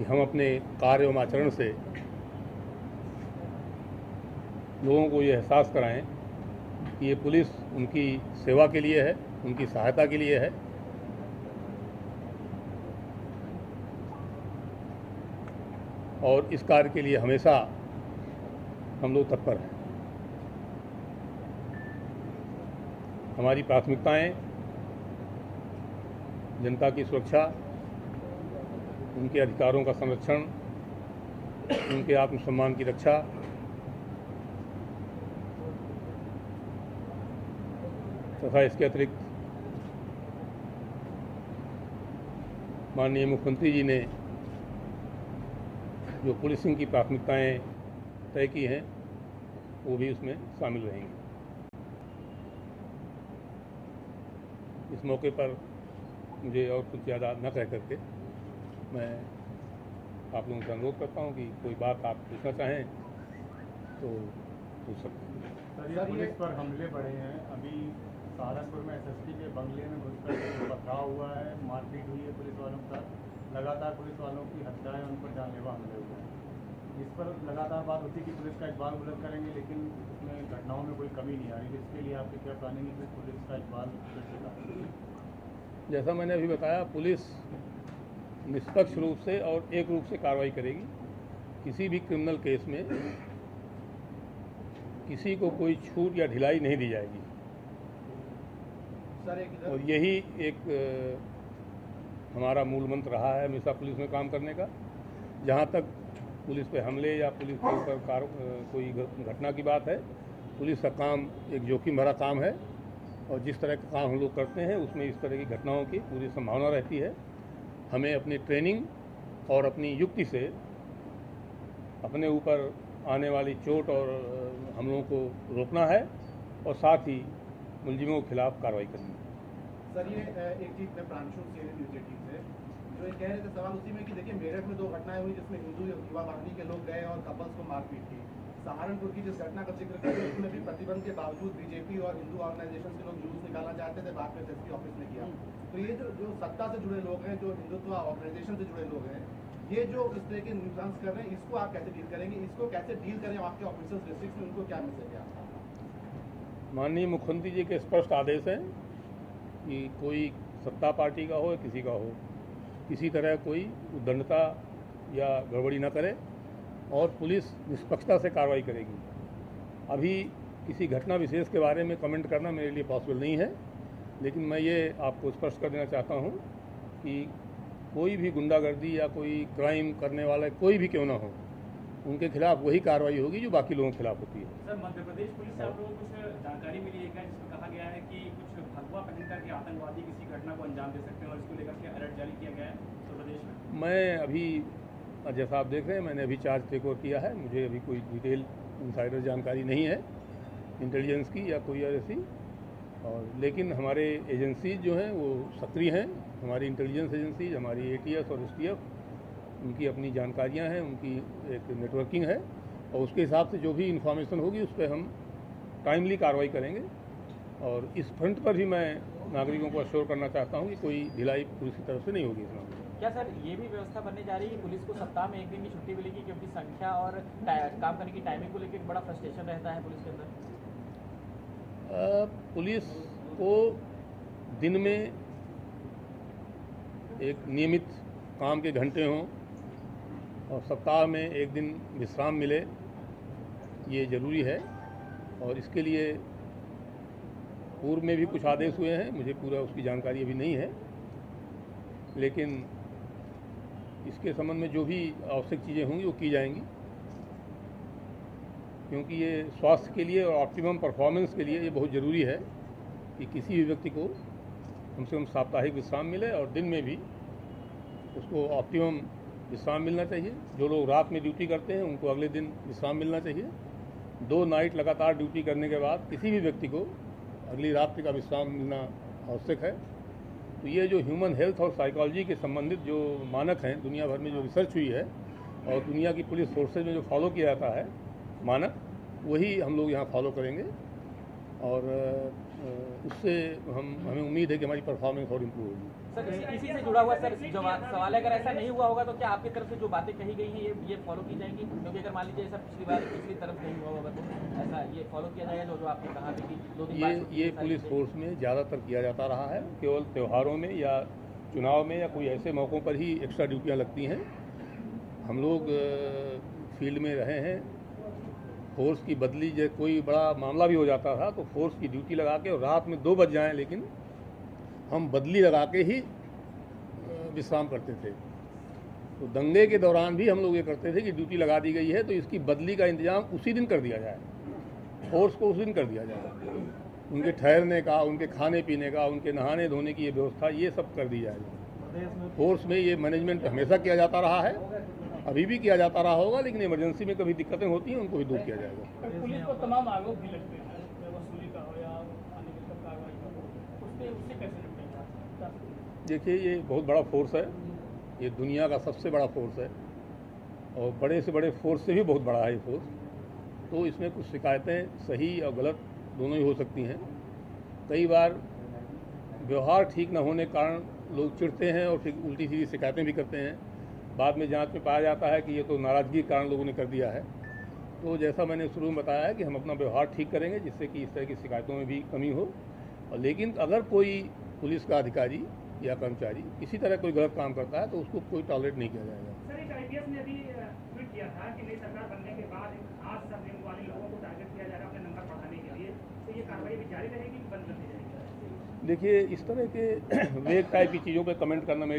कि हम अपने कार्य एवं आचरण से लोगों को ये एहसास कराएं कि ये पुलिस उनकी सेवा के लिए है, उनकी सहायता के लिए है। और इस कार्य के लिए हमेशा हम लोग तत्पर हैं। हमारी प्राथमिकताएं जनता की सुरक्षा, उनके अधिकारों का संरक्षण, उनके आत्मसम्मान की रक्षा, तथा इसके अतिरिक्त माननीय मुख्यमंत्री जी ने जो पुलिसिंग की प्राथमिकताएं तय की हैं वो भी उसमें शामिल रहेंगी। इस मौके पर मुझे और कुछ ज़्यादा न कह करके मैं आप लोगों से अनुरोध करता हूं कि कोई बात आप पूछना चाहें तो पूछ सकते हैं। सर, ये पुलिस पर हमले बढ़े हैं। अभी सहारनपुर में एसएसपी के बंगले में घुसकर पथराव हुआ है, मारपीट हुई है पुलिस वालों का। लगातार पुलिस वालों की हत्याएं, उन पर जानलेवा हमले हुए हैं। इस पर लगातार बात होती है कि पुलिस का इकबाल बुलंद करेंगे, लेकिन इसमें घटनाओं में कोई कमी नहीं आ रही। इसके लिए आपकी क्या प्लानिंग है कि पुलिस का इकबाल फिर से लाएं? जैसा मैंने अभी बताया, पुलिस निष्पक्ष रूप से और एक रूप से कार्रवाई करेगी। किसी भी क्रिमिनल केस में किसी को कोई छूट या ढिलाई नहीं दी जाएगी। और यही एक हमारा मूल मंत्र रहा है हमेशा पुलिस में काम करने का। जहाँ तक पुलिस पे हमले या पुलिस के ऊपर कोई घटना की बात है, पुलिस का काम एक जोखिम भरा काम है और जिस तरह का काम हम लोग करते हैं उसमें इस तरह की घटनाओं की पूरी संभावना रहती है। हमें अपनी ट्रेनिंग और अपनी युक्ति से अपने ऊपर आने वाली चोट और हमलों को रोकना है और साथ ही मुलजिमों के खिलाफ कार्रवाई करनी है। सर, ये एक चीज़ में प्रांशु यूनिवर्सिटी से जो ये कह रहे थे, सवाल उसी में कि देखिए मेरठ में 2 घटनाएं हुई जिसमें हिंदू युवा वाहिनी के लोग गए और कपल्स को मारपीट की। सहारनपुर की जिस घटना का जिक्र किया उसमें भी प्रतिबंध के बावजूद बीजेपी और हिंदू ऑर्गेनाइजेशन के लोग जुलूस निकालना चाहते थे, बाद में एसएसपी ऑफिस ने किया। तो ये जो सत्ता से जुड़े लोग हैं, जो हिंदुत्व ऑर्गेनाइजेशन से जुड़े लोग हैं, ये जो इस तरह के न्यूज़ कर रहे हैं, इसको आप कैसे डील करेंगे? इसको कैसे डील करें? आपके ऑफिसर्स डिस्ट्रिक्ट में उनको क्या मैसेज है आपका? माननीय मुख्यमंत्री जी के स्पष्ट आदेश हैं कि कोई सत्ता पार्टी का हो या किसी का हो, किसी तरह कोई उद्दंडता या गड़बड़ी न करे और पुलिस निष्पक्षता से कार्रवाई करेगी। अभी किसी घटना विशेष के बारे में कमेंट करना मेरे लिए पॉसिबल नहीं है, लेकिन मैं ये आपको स्पष्ट कर देना चाहता हूँ कि कोई भी गुंडागर्दी या कोई क्राइम करने वाला कोई भी क्यों ना हो, उनके खिलाफ वही कार्रवाई होगी जो बाकी लोगों के खिलाफ होती है। सर, मध्य प्रदेश पुलिस से आप लोगों को कुछ जानकारी मिली है क्या, जिसमें कहा गया है कि कुछ भगवा पहनकर के आतंकवादी किसी घटना को अंजाम दे सकते हैं और इसको लेकर के अलर्ट जारी किया गया है उत्तर प्रदेश में? मैं अभी, जैसा आप देख रहे हैं, मैंने अभी चार्ज टेक ओवर किया है। मुझे अभी कोई डिटेल इनसाइडर जानकारी नहीं है इंटेलिजेंस की या कोई ऐसी, और लेकिन हमारे एजेंसी जो हैं वो सक्रिय हैं। हमारी इंटेलिजेंस एजेंसी, हमारी एटीएस और एसटीएफ, उनकी अपनी जानकारियां हैं, उनकी एक नेटवर्किंग है और उसके हिसाब से जो भी इंफॉर्मेशन होगी उस पर हम टाइमली कार्रवाई करेंगे। और इस फ्रंट पर भी मैं नागरिकों को अश्योर करना चाहता हूं कि कोई ढिलाई पुलिस की तरफ से नहीं होगी इस मामले में। क्या सर ये भी व्यवस्था बनने जा रही है कि पुलिस को सप्ताह में 1 दिन की छुट्टी मिलेगी, क्योंकि संख्या और काम करने की टाइमिंग को लेकर एक बड़ा फ्रस्ट्रेशन रहता है पुलिस के अंदर? पुलिस को दिन में एक नियमित काम के घंटे हों और सप्ताह में 1 दिन विश्राम मिले, ये ज़रूरी है। और इसके लिए पूर्व में भी कुछ आदेश हुए हैं, मुझे पूरा उसकी जानकारी अभी नहीं है, लेकिन इसके संबंध में जो भी आवश्यक चीज़ें होंगी वो की जाएंगी, क्योंकि ये स्वास्थ्य के लिए और ऑप्टिमम परफॉर्मेंस के लिए ये बहुत ज़रूरी है कि किसी भी व्यक्ति को कम से कम साप्ताहिक विश्राम मिले और दिन में भी उसको ऑप्टिमम विश्राम मिलना चाहिए। जो लोग रात में ड्यूटी करते हैं उनको अगले दिन विश्राम मिलना चाहिए। 2 नाइट लगातार ड्यूटी करने के बाद किसी भी व्यक्ति को अगली रात्रि का विश्राम मिलना आवश्यक है। तो ये जो ह्यूमन हेल्थ और साइकोलॉजी के संबंधित जो मानक हैं, दुनिया भर में जो रिसर्च हुई है और दुनिया की पुलिस फोर्सेज में जो फॉलो किया जाता है मानक, वही हम लोग यहाँ फॉलो करेंगे और उससे हमें उम्मीद है कि हमारी परफॉर्मेंस और इम्प्रूव होगी। सर इसी से जुड़ा हुआ सर जो सवाल है, अगर ऐसा नहीं हुआ होगा तो क्या आपकी तरफ से जो बातें कही गई हैं ये फॉलो की जाएंगी? क्योंकि अगर मान लीजिए सर पिछली तरफ नहीं हुआ होगा तो ऐसा ये फॉलो किया जाएगा जो आपने कहा था कि 2 दिन बाद ये पुलिस फोर्स में ज़्यादातर किया जाता रहा है। केवल त्योहारों में या चुनाव में या कोई ऐसे मौक़ों पर ही एक्स्ट्रा ड्यूटियाँ लगती हैं। हम लोग फील्ड में रहे हैं। फोर्स की बदली जब कोई बड़ा मामला भी हो जाता था तो फोर्स की ड्यूटी लगा के और रात में 2 बज जाएँ लेकिन हम बदली लगा के ही विश्राम करते थे। तो दंगे के दौरान भी हम लोग ये करते थे कि ड्यूटी लगा दी गई है तो इसकी बदली का इंतजाम उसी दिन कर दिया जाए, फोर्स को उस दिन कर दिया जाए। उनके ठहरने का, उनके खाने पीने का, उनके नहाने धोने की ये व्यवस्था ये सब कर दी जाए। फोर्स में ये मैनेजमेंट हमेशा किया जाता रहा है, अभी भी किया जाता रहा होगा, लेकिन इमरजेंसी में कभी दिक्कतें होती हैं उनको भी दूर किया जाएगा। पुलिस को तमाम आरोप भी लगते हैं, वसूली का हो या अन्य कार्रवाई का हो, उससे कैसे निपटेंगे? देखिए ये बहुत बड़ा फोर्स है, ये दुनिया का सबसे बड़ा फोर्स है और बड़े से बड़े फोर्स से भी बहुत बड़ा है ये फोर्स। तो इसमें कुछ शिकायतें सही और गलत दोनों ही हो सकती हैं। कई बार व्यवहार ठीक न होने के कारण लोग चिढ़ते हैं और फिर उल्टी सीधी शिकायतें भी करते हैं। बाद में जांच में पाया जाता है कि ये तो नाराज़गी के कारण लोगों ने कर दिया है। तो जैसा मैंने शुरू में बताया है कि हम अपना व्यवहार ठीक करेंगे जिससे कि इस तरह की शिकायतों में भी कमी हो। और लेकिन अगर कोई पुलिस का अधिकारी या कर्मचारी किसी तरह कोई गलत काम करता है तो उसको कोई टॉलरेट नहीं किया जाएगा। सर एक IPS ने अभी ट्वीट किया था कि नई सरकार बनने के बाद एक खास सरनेम वाले लोगों को टारगेट किया जा रहा है अपने नंबर बढ़ाने के लिए, तो ये कार्रवाई भी जारी रहेगी कि बंद कर दी जाएगी? देखिए इस तरह के वेग टाइप की चीज़ों पे कमेंट करना मेरे लिए